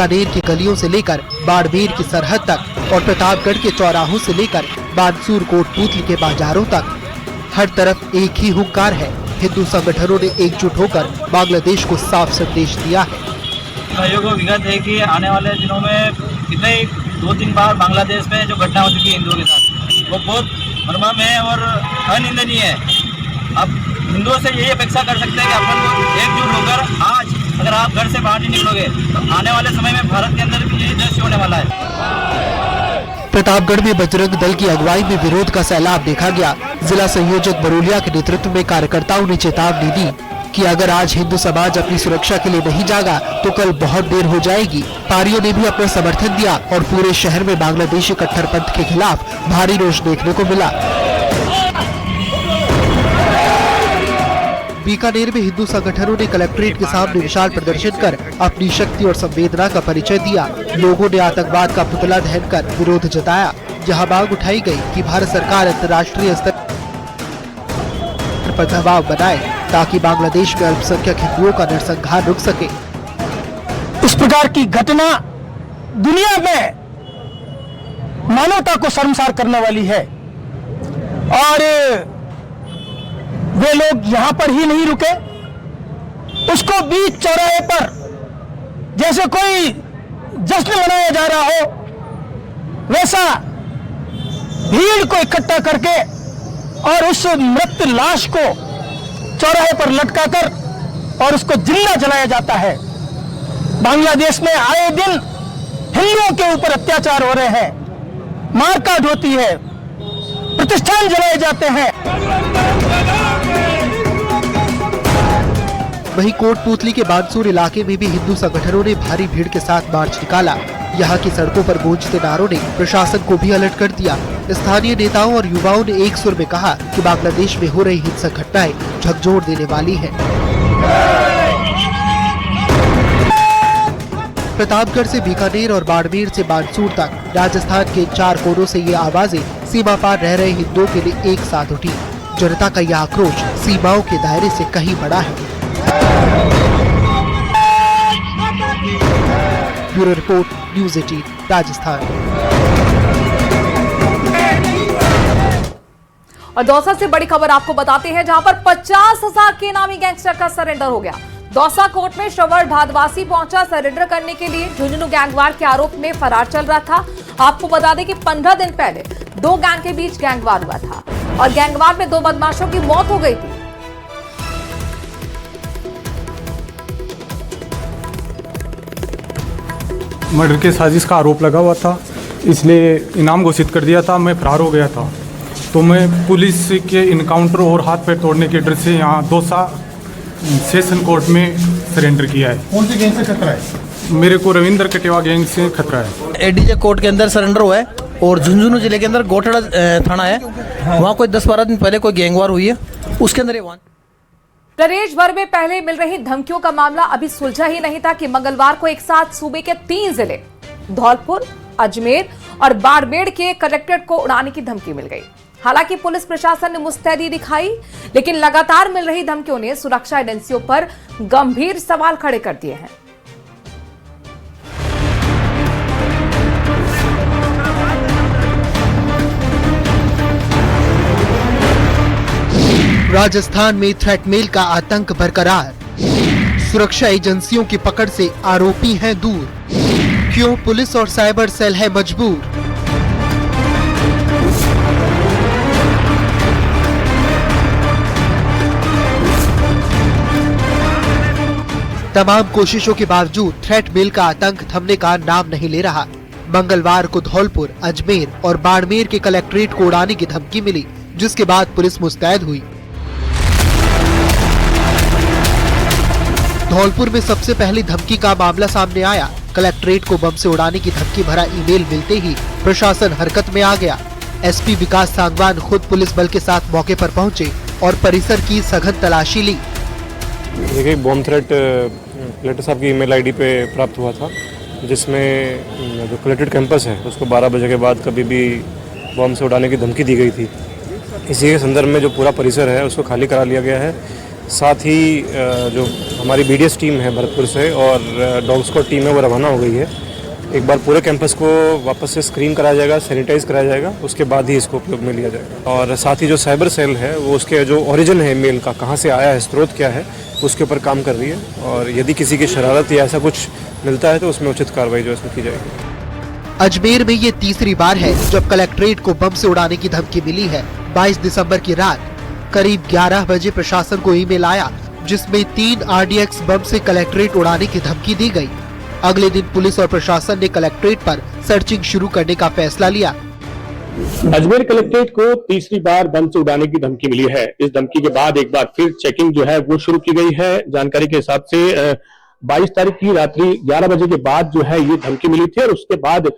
बीकानेर की गलियों से लेकर बाड़मेर की सरहद तक और प्रतापगढ़ के चौराहों से लेकर बानसूर कोटपूतली के बाजारों तक हर तरफ एक ही हुंकार है। हिंदू संगठनों ने एकजुट होकर बांग्लादेश को साफ संदेश दिया है। सहयोग को विगत है कि आने वाले दिनों में कितने 2-3 बार बांग्लादेश में जो घटना हो चुकी है हिंदुओं के साथ, वो बहुत मर्मम है और अनिंदनीय है। अब हिंदुओं से यही अपेक्षा कर सकते हैं कि अपन लोग एकजुट होकर आज अगर आप घर से बाहर नहीं निकलोगे तो आने वाले समय में भारत के अंदर भी यही दृश्य होने वाला है। प्रतापगढ़ में बजरंग दल की अगुवाई में विरोध का सैलाब देखा गया। जिला संयोजक बरोलिया के नेतृत्व में कार्यकर्ताओं ने चेतावनी दी कि अगर आज हिंदू समाज अपनी सुरक्षा के लिए नहीं जागा तो कल बहुत देर हो जाएगी। पारियों ने भी अपना समर्थन दिया और पूरे शहर में बांग्लादेशी कट्टरपंथ के खिलाफ भारी रोष देखने को मिला। बीकानेर में हिंदू संगठनों ने कलेक्ट्रेट के सामने विशाल प्रदर्शन कर अपनी शक्ति और संवेदना का परिचय दिया। लोगों ने आतंकवाद का पुतला दहन कर विरोध जताया। जहां मांग उठाई गई कि भारत सरकार अंतर्राष्ट्रीय स्तर पर दबाव बनाए ताकि बांग्लादेश में अल्पसंख्यक हिंदुओं का नरसंहार रुक सके। इस प्रकार की घटना दुनिया में मानवता को शर्मसार करने वाली है और वे लोग यहाँ पर ही नहीं रुके, उसको बीच चौराहे पर जैसे कोई जश्न मनाया जा रहा हो वैसा भीड़ को इकट्ठा करके और उस मृत लाश को चौराहे पर लटकाकर और उसको जिंदा जलाया जाता है। बांग्लादेश में आए दिन हिंदुओं के ऊपर अत्याचार हो रहे हैं, मारकाट होती है, प्रतिष्ठान जलाए जाते हैं। वहीं कोटपूतली के बानसूर इलाके में भी हिंदू संगठनों ने भारी भीड़ के साथ मार्च निकाला। यहाँ की सड़कों पर गूंजते नारों ने प्रशासन को भी अलर्ट कर दिया। स्थानीय नेताओं और युवाओं ने एक सुर में कहा कि बांग्लादेश में हो रही हिंसक घटनाएं झकझोर देने वाली है। प्रतापगढ़ से बीकानेर और बाड़मेर से बानसूर तक राजस्थान के 4 कोनों से ये आवाजें सीमा पार रह रहे हिंदुओं के लिए एक साथ उठी। जनता का यह आक्रोश सीमाओं के दायरे से कहीं बड़ा है। Bureau report, news 18 Rajasthan. और दौसा से बड़ी खबर आपको बताते हैं, जहां पर 50,000 के इनामी गैंगस्टर का सरेंडर हो गया। दौसा कोर्ट में श्रवण भादवासी पहुंचा सरेंडर करने के लिए। झुंझुनू गैंगवार के आरोप में फरार चल रहा था। आपको बता दें कि 15 दिन पहले 2 गैंग के बीच गैंगवार हुआ था और गैंगवार में 2 बदमाशों की मौत हो गई थी। मर्डर के साजिश का आरोप लगा हुआ था, इसलिए इनाम घोषित कर दिया था। मैं फरार हो गया था, तो मैं पुलिस के इनकाउंटर और हाथ पैर तोड़ने के डर से यहाँ दौसा सेशन कोर्ट में सरेंडर किया है। कौन सी गैंग से खतरा है? मेरे को रविंद्र कटेवा गैंग से खतरा है। एडीजे कोर्ट के अंदर सरेंडर हुआ है और झुंझुनू जिले के अंदर गोठड़ा थाना है, वहाँ कोई 10-12 दिन पहले कोई गैंगवार हुई है, उसके अंदर प्रदेश भर में पहले मिल रही धमकियों का मामला अभी सुलझा ही नहीं था कि मंगलवार को एक साथ सूबे के 3 जिले धौलपुर, अजमेर और बाड़मेर के कलेक्ट्रेट को उड़ाने की धमकी मिल गई। हालांकि पुलिस प्रशासन ने मुस्तैदी दिखाई, लेकिन लगातार मिल रही धमकियों ने सुरक्षा एजेंसियों पर गंभीर सवाल खड़े कर दिए हैं। राजस्थान में थ्रेट मेल का आतंक बरकरार। सुरक्षा एजेंसियों की पकड़ से आरोपी हैं दूर। क्यों पुलिस और साइबर सेल है मजबूर? तमाम कोशिशों के बावजूद थ्रेट मेल का आतंक थमने का नाम नहीं ले रहा। मंगलवार को धौलपुर, अजमेर और बाड़मेर के कलेक्ट्रेट को उड़ाने की धमकी मिली, जिसके बाद पुलिस मुस्तैद हुई। धौलपुर में सबसे पहली धमकी का मामला सामने आया। कलेक्ट्रेट को बम से उड़ाने की धमकी भरा ईमेल मिलते ही प्रशासन हरकत में आ गया। एसपी विकास सांगवान खुद पुलिस बल के साथ मौके पर पहुंचे और परिसर की सघन तलाशी ली। देखिए, बॉम्ब थ्रेट कलेक्टर साहब की ईमेल आईडी पे प्राप्त हुआ था, जिसमें जो कलेक्ट्रेट कैंपस है उसको 12 बजे के बाद कभी भी बॉम्ब से उड़ाने की धमकी दी गई थी। इसी के संदर्भ में जो पूरा परिसर है उसको खाली करा लिया गया है। साथ ही जो हमारी BDS टीम है भरतपुर से और डॉग स्क्वाड टीम है वो रवाना हो गई है। एक बार पूरे कैंपस को वापस से स्क्रीन कराया जाएगा, सैनिटाइज कराया जाएगा, उसके बाद ही इसको उपयोग में लिया जाएगा। और साथ ही जो साइबर सेल है वो उसके जो ओरिजिन है मेल का, कहाँ से आया है, स्रोत क्या है, उसके ऊपर काम कर रही है। और यदि किसी की शरारत या ऐसा कुछ मिलता है तो उसमें उचित कार्रवाई जो इसमें की जाएगी। अजमेर में ये तीसरी बार है जब कलेक्ट्रेट को बम से उड़ाने की धमकी मिली है। 22 दिसंबर की रात करीब 11 बजे प्रशासन को ईमेल आया जिसमें 3 RDX बम से कलेक्ट्रेट उड़ाने की धमकी दी गई। अगले दिन पुलिस और प्रशासन ने कलेक्ट्रेट पर सर्चिंग शुरू करने का फैसला लिया। अजमेर कलेक्ट्रेट को तीसरी बार बम से उड़ाने की धमकी मिली है। इस धमकी के बाद एक बार फिर चेकिंग जो है वो शुरू की गई है। जानकारी के हिसाब से 22 तारीख की रात्रि 11 बजे के बाद जो है ये धमकी मिली थी और उसके बाद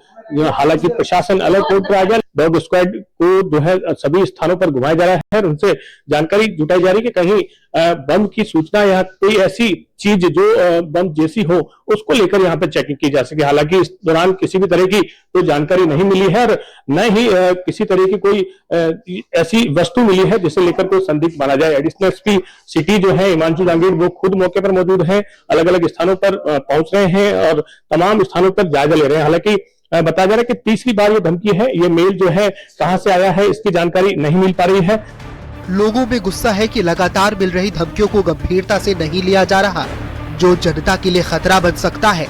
हालांकि प्रशासन अलर्ट मोड पर आ गया। डॉग स्क्वाड को जो है सभी स्थानों पर घुमाया जा रहा है और उनसे जानकारी जुटाई जा रही है कि कहीं बम की सूचना या कोई ऐसी चीज जो बम जैसी हो उसको लेकर यहाँ पे चेकिंग की जा सके। हालांकि इस दौरान किसी भी तरह की कोई जानकारी नहीं मिली है और न ही किसी तरह की कोई ऐसी वस्तु मिली है जिसे लेकर कोई संदिग्ध माना जाए। एडिशनल एसपी सिटी जो है हिमांशु जांगीर वो खुद मौके पर मौजूद हैं, अलग अलग स्थानों पर पहुंच रहे हैं और तमाम स्थानों पर जायजा ले रहे हैं। हालांकि बताया जा रहा है कि तीसरी बार ये धमकी है, ये मेल जो है कहां से आया है इसकी जानकारी नहीं मिल पा रही है। लोगों में गुस्सा है कि लगातार मिल रही धमकियों को गंभीरता से नहीं लिया जा रहा, जो जनता के लिए खतरा बन सकता है।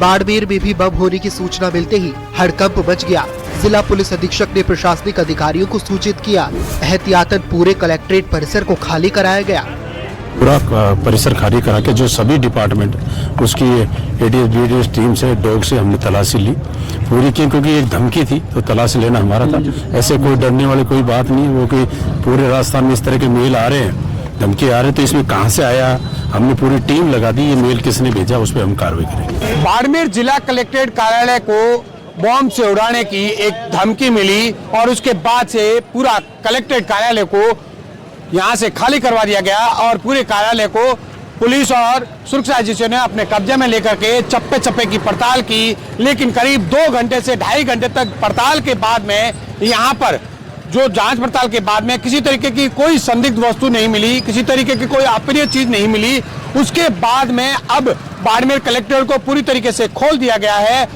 बाड़मेर में भी बम होने की सूचना मिलते ही हड़कंप मच गया। जिला पुलिस अधीक्षक ने प्रशासनिक अधिकारियों को सूचित किया। एहतियातन पूरे कलेक्ट्रेट परिसर को खाली कराया गया। पूरा परिसर खाली करा के जो सभी डिपार्टमेंट उसकी ADS टीम से डॉग से हमने तलाशी ली पूरी की, क्योंकि एक धमकी थी तो तलाशी लेना हमारा था। ऐसे कोई डरने वाली कोई बात नहीं है। वो कि पूरे राजस्थान में इस तरह के मेल आ रहे हैं, धमकी आ रहे हैं, तो इसमें कहां से आया हमने पूरी टीम लगा दी। ये मेल किसने भेजा उस पर हम कार्रवाई करेंगे। बाड़मेर जिला कलेक्ट्रेट कार्यालय को बम से उड़ाने की एक धमकी मिली और उसके बाद से पूरा कलेक्ट्रेट कार्यालय को यहाँ से खाली करवा दिया गया और पूरे कार्यालय को पुलिस और सुरक्षा एजेंसियों ने अपने कब्जे में लेकर के चप्पे चप्पे की पड़ताल की। लेकिन करीब 2 घंटे से 2.5 घंटे तक पड़ताल के बाद में यहाँ पर जो जांच पड़ताल के बाद में किसी तरीके की कोई संदिग्ध वस्तु नहीं मिली, किसी तरीके की कोई अप्रिय चीज नहीं मिली। उसके बाद में अब बाड़मेर कलेक्ट्रेट को पूरी तरीके से खोल दिया गया है।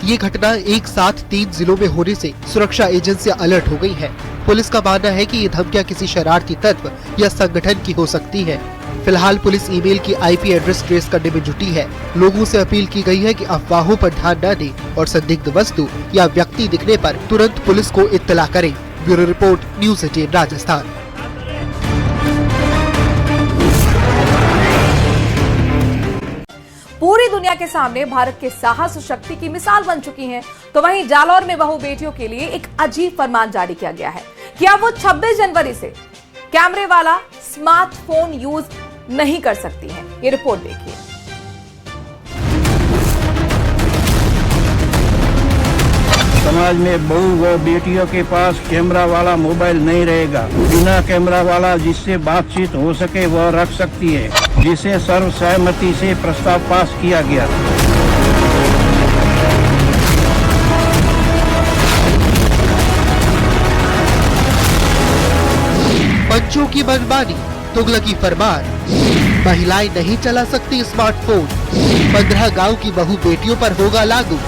ये घटना एक साथ 3 जिलों में होने से सुरक्षा एजेंसियां अलर्ट हो गई है। पुलिस का मानना है कि ये धमकियां किसी शरारती तत्व या संगठन की हो सकती है। फिलहाल पुलिस ईमेल की IP एड्रेस ट्रेस करने में जुटी है। लोगों से अपील की गई है कि अफवाहों पर ध्यान न दें और संदिग्ध वस्तु या व्यक्ति दिखने पर तुरंत पुलिस को इत्तला करें। Bureau report, news 18 Rajasthan. पूरी दुनिया के सामने भारत के साहस और शक्ति की मिसाल बन चुकी हैं, तो वहीं जालौर में बहू बेटियों के लिए एक अजीब फरमान जारी किया गया है कि अब वो 26 जनवरी से कैमरे वाला स्मार्टफोन यूज नहीं कर सकती हैं। ये रिपोर्ट देखिए। समाज में बहू व बेटियों के पास कैमरा वाला मोबाइल नहीं रहेगा। बिना कैमरा वाला जिससे बातचीत हो सके वह रख सकती है, जिसे सर्वसहमति से प्रस्ताव पास किया गया। बच्चों की मनमानी, तुगलकी फरमान, महिलाएं नहीं चला सकती स्मार्टफोन, 15 गांव की बहू बेटियों पर होगा लागू।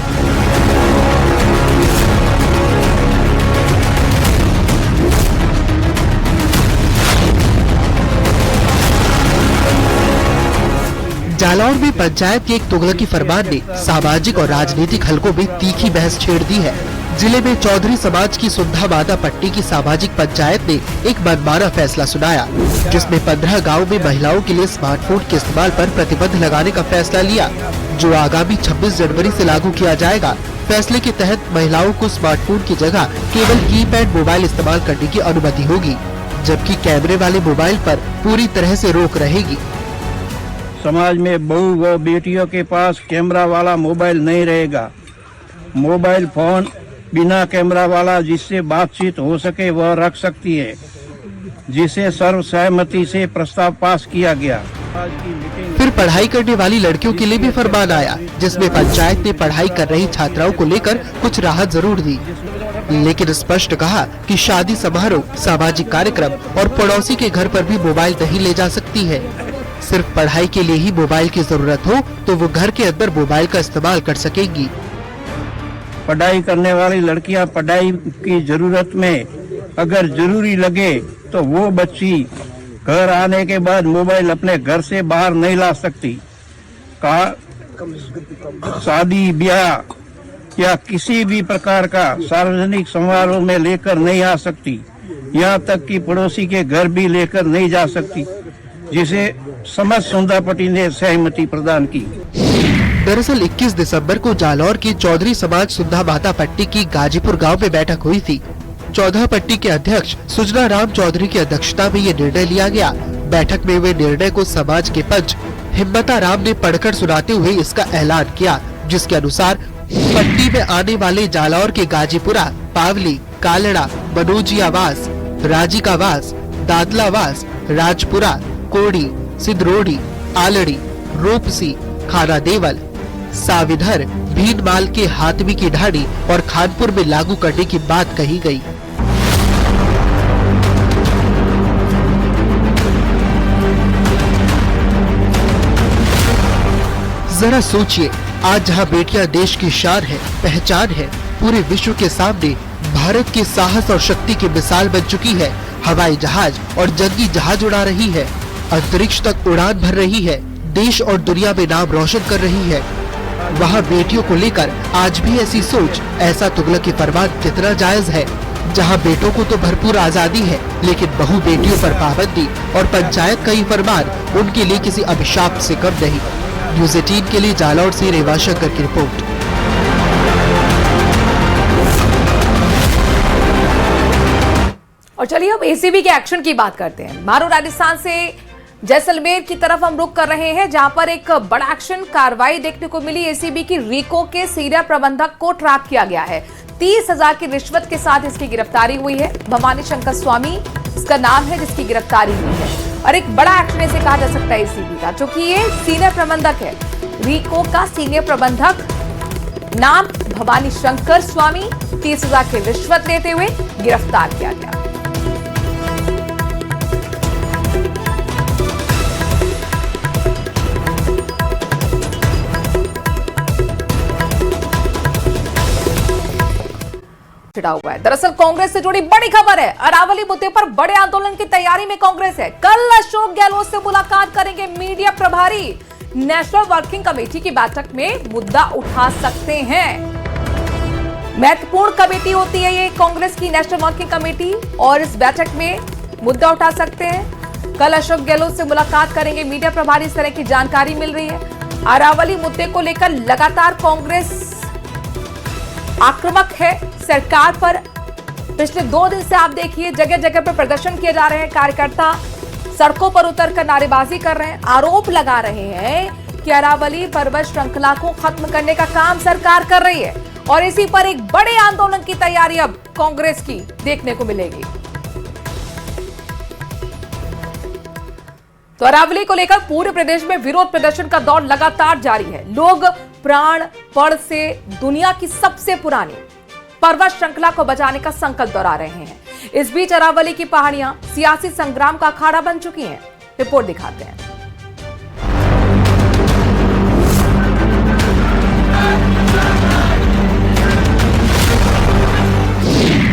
जालौर में पंचायत के एक तुगलकी फरमान ने सामाजिक और राजनीतिक हलकों में तीखी बहस छेड़ दी है। जिले में चौधरी समाज की सुंधा माता पट्टी की सामाजिक पंचायत ने एक मनमाना फैसला सुनाया, जिसमें 15 गाँव में महिलाओं के लिए स्मार्टफोन के इस्तेमाल पर प्रतिबंध लगाने का फैसला लिया, जो आगामी 26 जनवरी से लागू किया जाएगा। फैसले के तहत महिलाओं को स्मार्टफोन की जगह केवल कीपैड मोबाइल इस्तेमाल करने की अनुमति होगी, जबकि कैमरे वाले मोबाइल पर पूरी तरह से रोक रहेगी। समाज में बहू व बेटियों के पास कैमरा वाला मोबाइल नहीं रहेगा। मोबाइल फोन बिना कैमरा वाला जिससे बातचीत हो सके वह रख सकती है, जिसे सर्वसहमति से प्रस्ताव पास किया गया। फिर पढ़ाई करने वाली लड़कियों के लिए भी फरमान आया, जिसमें पंचायत ने पढ़ाई कर रही छात्राओं को लेकर कुछ राहत जरूर दी, लेकिन स्पष्ट कहा कि शादी समारोह, सामाजिक कार्यक्रम और पड़ोसी के घर पर भी मोबाइल नहीं ले जा सकती है। सिर्फ पढ़ाई के लिए ही मोबाइल की जरूरत हो तो वो घर के अंदर मोबाइल का इस्तेमाल कर सकेंगी। पढ़ाई करने वाली लड़कियां पढ़ाई की जरूरत में अगर जरूरी लगे तो वो बच्ची घर आने के बाद मोबाइल अपने घर से बाहर नहीं ला सकती। शादी ब्याह या किसी भी प्रकार का सार्वजनिक समारोह में लेकर नहीं आ सकती, यहाँ तक कि पड़ोसी के घर भी लेकर नहीं जा सकती, जिसे समझ सुंदापटी ने सहमति प्रदान की। दरअसल 21 दिसंबर को जालौर की चौधरी समाज सुंधा माता पट्टी की गाजीपुर गांव में बैठक हुई थी। चौधा पट्टी के अध्यक्ष सुजना राम चौधरी की अध्यक्षता में ये निर्णय लिया गया। बैठक में हुए निर्णय को समाज के पंच हिम्मता राम ने पढ़कर सुनाते हुए इसका ऐलान किया, जिसके अनुसार पट्टी में आने वाले जालौर के गाजीपुरा, पावली, कालड़ा, मनोजी आवास, राजी का वास, दादलावास, राजपुरा, कोड़ी, सिद्धरोड़ी, आलड़ी, रोपसी, खाना देवल, साविधर, भीनमाल के हाथवी की ढाणी और खानपुर में लागू करने की बात कही गई। जरा सोचिए, आज जहां बेटियां देश की शान है, पहचान है, पूरे विश्व के सामने भारत के साहस और शक्ति की मिसाल बन चुकी है, हवाई जहाज और जंगी जहाज उड़ा रही है, अंतरिक्ष तक उड़ान भर रही है, देश और दुनिया में नाम रोशन कर रही है, वहाँ बेटियों को लेकर आज भी ऐसी सोच, ऐसा तुगलकी फरमान कितना जायज है। जहाँ बेटों को तो भरपूर आजादी है, लेकिन बहु बेटियों पर पाबंदी और पंचायत का ही फरमान उनके लिए किसी अभिशाप से कम नहीं। न्यूज़ 18 के लिए जालौर से रेवा शंकर की रिपोर्ट। और चलिए अब एसीबी के एक्शन की बात करते हैं। मारो राजस्थान से जैसलमेर की तरफ हम रुख कर रहे हैं, जहां पर एक बड़ा एक्शन कार्रवाई देखने को मिली। एसीबी की रीको के सीनियर प्रबंधक को ट्रैप किया गया है। 30,000 की रिश्वत के साथ इसकी गिरफ्तारी हुई है। भवानी शंकर स्वामी इसका नाम है जिसकी गिरफ्तारी हुई है। और एक बड़ा एक्शन इसे कहा जा सकता है एसीबी का, क्योंकि ये सीनियर प्रबंधक है। रीको का सीनियर प्रबंधक, नाम भवानी शंकर स्वामी, 30,000 की रिश्वत लेते हुए गिरफ्तार किया गया। छिड़ा हुआ है। दरअसल कांग्रेस से जुड़ी बड़ी खबर है। अरावली मुद्दे पर बड़े आंदोलन की तैयारी में कांग्रेस है। कल अशोक गहलोत से मुलाकात करेंगे मीडिया प्रभारी। नेशनल वर्किंग कमेटी की बैठक में मुद्दा उठा सकते हैं। महत्वपूर्ण कमेटी होती है ये कांग्रेस की नेशनल वर्किंग कमेटी, और इस बैठक में मुद्दा उठा सकते हैं। कल अशोक गहलोत से मुलाकात करेंगे मीडिया प्रभारी, इस तरह की जानकारी मिल रही है। अरावली मुद्दे को लेकर लगातार कांग्रेस आक्रामक है सरकार पर। पिछले 2 दिन से आप देखिए जगह जगह पर प्रदर्शन किए जा रहे हैं। कार्यकर्ता सड़कों पर उतरकर नारेबाजी कर रहे हैं, आरोप लगा रहे हैं कि अरावली पर्वत श्रृंखला को खत्म करने का काम सरकार कर रही है, और इसी पर एक बड़े आंदोलन की तैयारी अब कांग्रेस की देखने को मिलेगी। तो अरावली को लेकर पूरे प्रदेश में विरोध प्रदर्शन का दौर लगातार जारी है। लोग प्राण पड़ से दुनिया की सबसे पुरानी पर्वत श्रृंखला को बचाने का संकल्प दोहरा रहे हैं। इस बीच अरावली की पहाड़ियां सियासी संग्राम का अखाड़ा बन चुकी हैं। रिपोर्ट दिखाते हैं।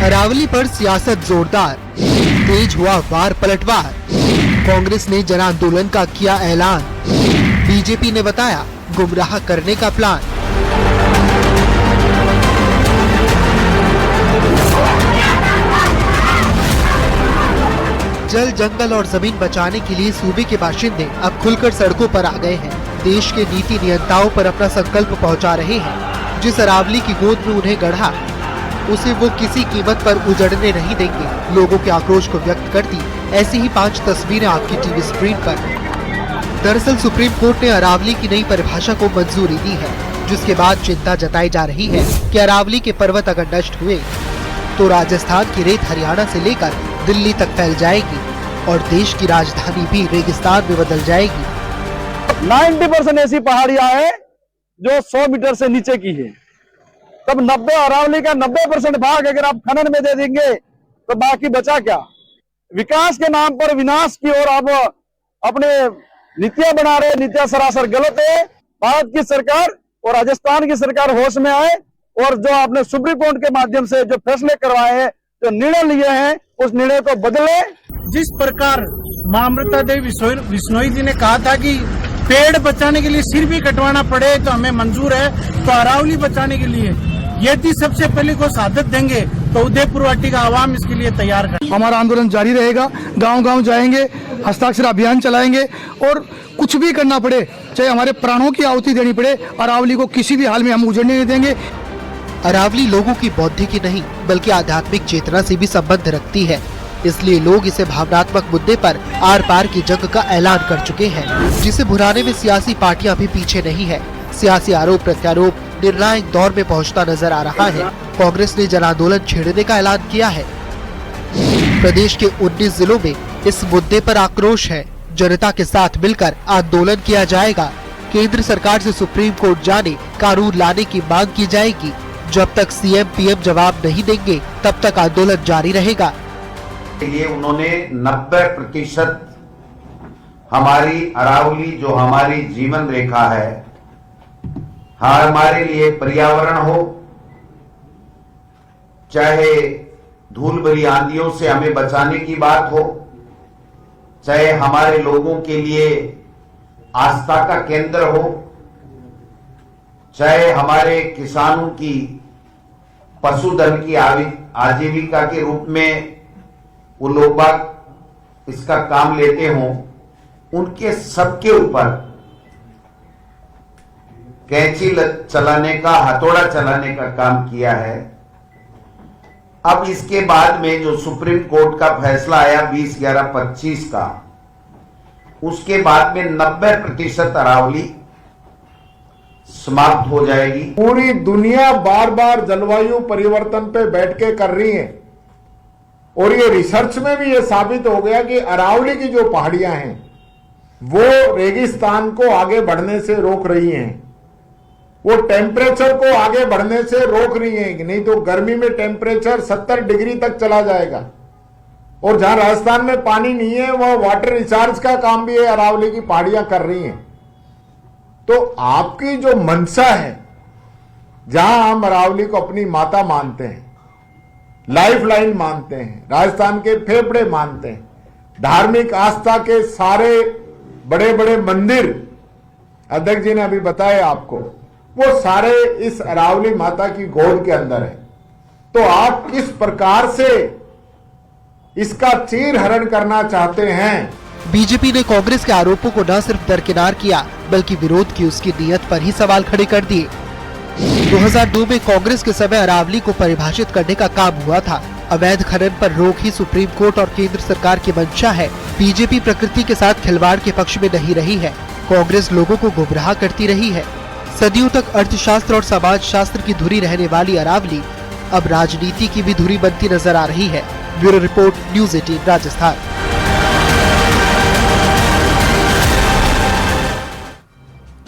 अरावली पर सियासत जोरदार, तेज हुआ वार पलटवार। कांग्रेस ने जन आंदोलन का किया ऐलान। बीजेपी ने बताया गुमराह करने का प्लान। जल, जंगल और जमीन बचाने के लिए सूबे के बाशिंदे अब खुलकर सड़कों पर आ गए हैं। देश के नीति नियंताओं पर अपना संकल्प पहुंचा रहे हैं। जिस अरावली की गोद में उन्हें गढ़ा, उसे वो किसी कीमत पर उजड़ने नहीं देंगे। लोगों के आक्रोश को व्यक्त करती ऐसी ही 5 तस्वीरें आपकी टीवी स्क्रीन पर। दरअसल सुप्रीम कोर्ट ने अरावली की नई परिभाषा को मंजूरी दी है, जिसके बाद चिंता जताई जा रही है कि अरावली के पर्वत अगर नष्ट हुए तो राजस्थान की रेत हरियाणा से लेकर दिल्ली तक फैल जाएगी और देश की राजधानी भी रेगिस्तान में बदल जाएगी। 90% ऐसी पहाड़ियां हैं जो 100 मीटर से नीचे की है। तब 90 अरावली का 90% भाग अगर आप खनन में दे देंगे तो बाकी बचा क्या? विकास के नाम पर विनाश की ओर अब अपने नीतियां बना रहे, नीतियां सरासर गलत है। भारत की सरकार और राजस्थान की सरकार होश में आए और जो आपने सुप्रीम कोर्ट के माध्यम से जो फैसले करवाए हैं, जो निर्णय लिए हैं, उस निर्णय को बदले। जिस प्रकार मां अमृता देवी विश्नोई जी ने कहा था कि पेड़ बचाने के लिए सिर भी कटवाना पड़े तो हमें मंजूर है, तो अरावली बचाने के लिए यदि सबसे पहले को शहादत देंगे तो उदयपुर वाटी का आवाम इसके लिए तैयार है। हमारा आंदोलन जारी रहेगा, गांव-गांव जाएंगे, हस्ताक्षर अभियान चलाएंगे और कुछ भी करना पड़े, चाहे हमारे प्राणों की आहुति देनी पड़े, अरावली को किसी भी हाल में हम उजड़ने नहीं देंगे। अरावली लोगों की बौद्धिक ही नहीं बल्कि आध्यात्मिक चेतना से भी संबंध रखती है, इसलिए लोग इसे भावनात्मक मुद्दे पर आर पार की जंग का ऐलान कर चुके हैं, जिसे भुनाने में सियासी पार्टियां भी पीछे नहीं है। सियासी आरोप प्रत्यारोप निर्णायक दौर में पहुंचता नजर आ रहा है। कांग्रेस ने जन आंदोलन छेड़ने का ऐलान किया है। प्रदेश के 19 जिलों में इस मुद्दे पर आक्रोश है। जनता के साथ मिलकर आंदोलन किया जाएगा। केंद्र सरकार से सुप्रीम कोर्ट जाने कानून लाने की मांग की जाएगी। जब तक सीएम पीएम जवाब नहीं देंगे तब तक आंदोलन जारी रहेगा। ये उन्होंने 90% हमारी अरावली जो हमारी जीवन रेखा है, हमारे लिए पर्यावरण हो, चाहे धूल भरी आंधियों से हमें बचाने की बात हो, चाहे हमारे लोगों के लिए आस्था का केंद्र हो, चाहे हमारे किसानों की पशुधन की आजीविका के रूप में वो लोग बाग इसका काम लेते हों, उनके सबके ऊपर कैंची चलाने का, हथौड़ा चलाने का काम किया है। अब इसके बाद में जो सुप्रीम कोर्ट का फैसला आया 20/11/25 का, उसके बाद में 90% अरावली समाप्त हो जाएगी। पूरी दुनिया बार बार जलवायु परिवर्तन पे बैठ के कर रही है और ये रिसर्च में भी ये साबित हो गया कि अरावली की जो पहाड़ियां हैं वो रेगिस्तान को आगे बढ़ने से रोक रही हैं, वो टेम्परेचर को आगे बढ़ने से रोक रही हैं, कि नहीं तो गर्मी में टेम्परेचर 70 डिग्री तक चला जाएगा। और जहां राजस्थान में पानी नहीं है वह वाटर रिचार्ज का काम भी अरावली की पहाड़ियां कर रही हैं। तो आपकी जो मंशा है, जहां हम अरावली को अपनी माता मानते हैं, लाइफलाइन मानते हैं, राजस्थान के फेफड़े मानते हैं, धार्मिक आस्था के सारे बड़े बड़े मंदिर अध्यक्ष जी ने अभी बताया आपको, वो सारे इस अरावली माता की गोद के अंदर है। तो आप किस प्रकार से इसका चीर हरण करना चाहते हैं? बीजेपी ने कांग्रेस के आरोपों को न सिर्फ दरकिनार किया बल्कि विरोध की उसकी नीयत पर ही सवाल खड़े कर दिए। 2002 में कांग्रेस के समय अरावली को परिभाषित करने का काम हुआ था। अवैध खनन पर रोक ही सुप्रीम कोर्ट और केंद्र सरकार की मंशा है। बीजेपी प्रकृति के साथ खिलवाड़ के पक्ष में नहीं रही है। कांग्रेस लोगों को गुमराह करती रही है। सदियों तक अर्थशास्त्र और समाज शास्त्र की धुरी रहने वाली अरावली अब राजनीति की भी धुरी बनती नजर आ रही है। Bureau report, news 18 Rajasthan.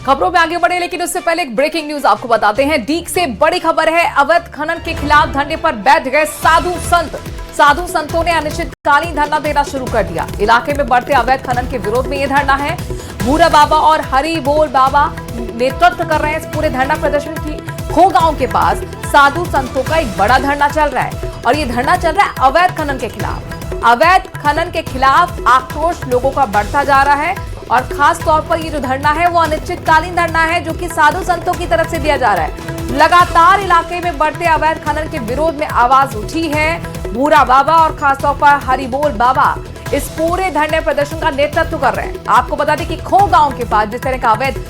खबरों में आगे बढ़े लेकिन उससे पहले एक ब्रेकिंग न्यूज आपको बताते हैं। डीग से बड़ी खबर है। अवैध खनन के खिलाफ धरने पर बैठ गए साधु संत। साधु संतों ने अनिश्चितकालीन धरना देना शुरू कर दिया। इलाके में बढ़ते अवैध खनन के विरोध में यह धरना है। भूरा बाबा और हरि बोल बाबा नेतृत्व कर रहे हैं इस पूरे धरना प्रदर्शन की। खो गांव के पास साधु संतों का एक बड़ा धरना चल रहा है और ये धरना चल रहा है अवैध खनन के खिलाफ। अवैध खनन के खिलाफ आक्रोश लोगों का बढ़ता जा रहा है और खास तौर पर ये जो धरना है वो अनिश्चितकालीन धरना है जो कि साधु संतों की तरफ से दिया जा रहा है। लगातार इलाके में बढ़ते अवैध खनन के विरोध में आवाज उठी है। भूरा बाबा और खासतौर पर हरिबोल बाबा इस पूरे धरने प्रदर्शन का नेतृत्व कर रहे हैं। आपको बता दें कि खो गांव के पास जिस तरह का अवैध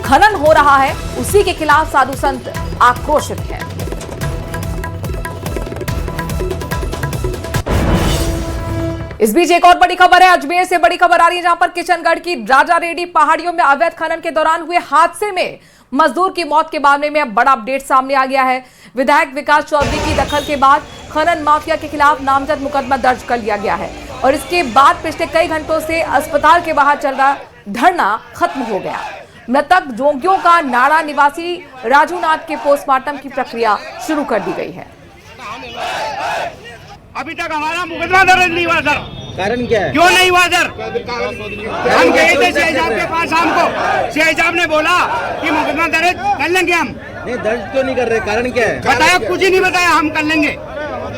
खनन हो रहा है उसी के खिलाफ साधु संत आक्रोशित हैं। इस बीच एक और बड़ी खबर है। अजमेर से बड़ी खबर आ रही है जहां पर किशनगढ़ की राजा रेड्डी पहाड़ियों में अवैध खनन के दौरान हुए हादसे में मजदूर की मौत के मामले में अब बड़ा अपडेट सामने आ गया है। विधायक विकास चौधरी की दखल के बाद खनन माफिया के खिलाफ नामजद मुकदमा दर्ज कर लिया गया है और इसके बाद पिछले कई घंटों से अस्पताल के बाहर चल रहा धरना खत्म हो गया। मृतक जोगियों का नाड़ा निवासी राजू नाथ के पोस्टमार्टम की प्रक्रिया शुरू कर दी गई है। अभी तक हमारा मुकदमा दर्ज नहीं हुआ सर। कारण क्या है? क्यों नहीं हुआ सर? हम गए थे सीआई साहब के पास, हमको सीआई साहब ने बोला कि मुकदमा दर्ज कर लेंगे हम। नहीं, दर्ज क्यों नहीं कर रहे? कारण क्या है? बताया, कुछ ही नहीं बताया, हम कर लेंगे,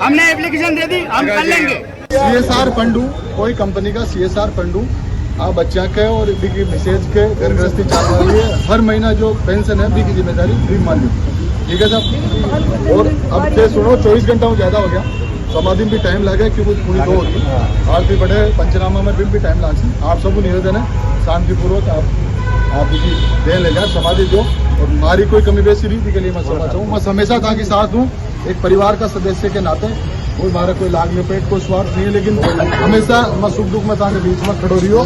हमने एप्लीकेशन दे दी, हम कर लेंगे। CSR फंड कोई कंपनी का CSR फंड आ बच्चा के और बी की मैसेज के घर गृहस्थी चाल रही है। हर महीना जो पेंशन है बी की जिम्मेदारी भी मान ली, ठीक है साहब। और अब से सुनो 24 घंटा में ज्यादा हो गया, समाधि में भी टाइम लगे क्योंकि पूरी दो होगी, आरती बढ़े पंचनामा में भी टाइम लागी। आप सबको निवेदन है शांतिपूर्वक आप दे लेगा समाधि दो, और हमारी कोई कमी बेसी रीति के लिए मैं समझ चाहूँ, मैं हमेशा ताकि साथ हूँ एक परिवार का सदस्य के नाते। कोई हमारा कोई लाग लपेट कोई स्वार्थ नहीं है, लेकिन हमेशा मैं सुख दुख में ताकि बीच में खड़ो रही हो।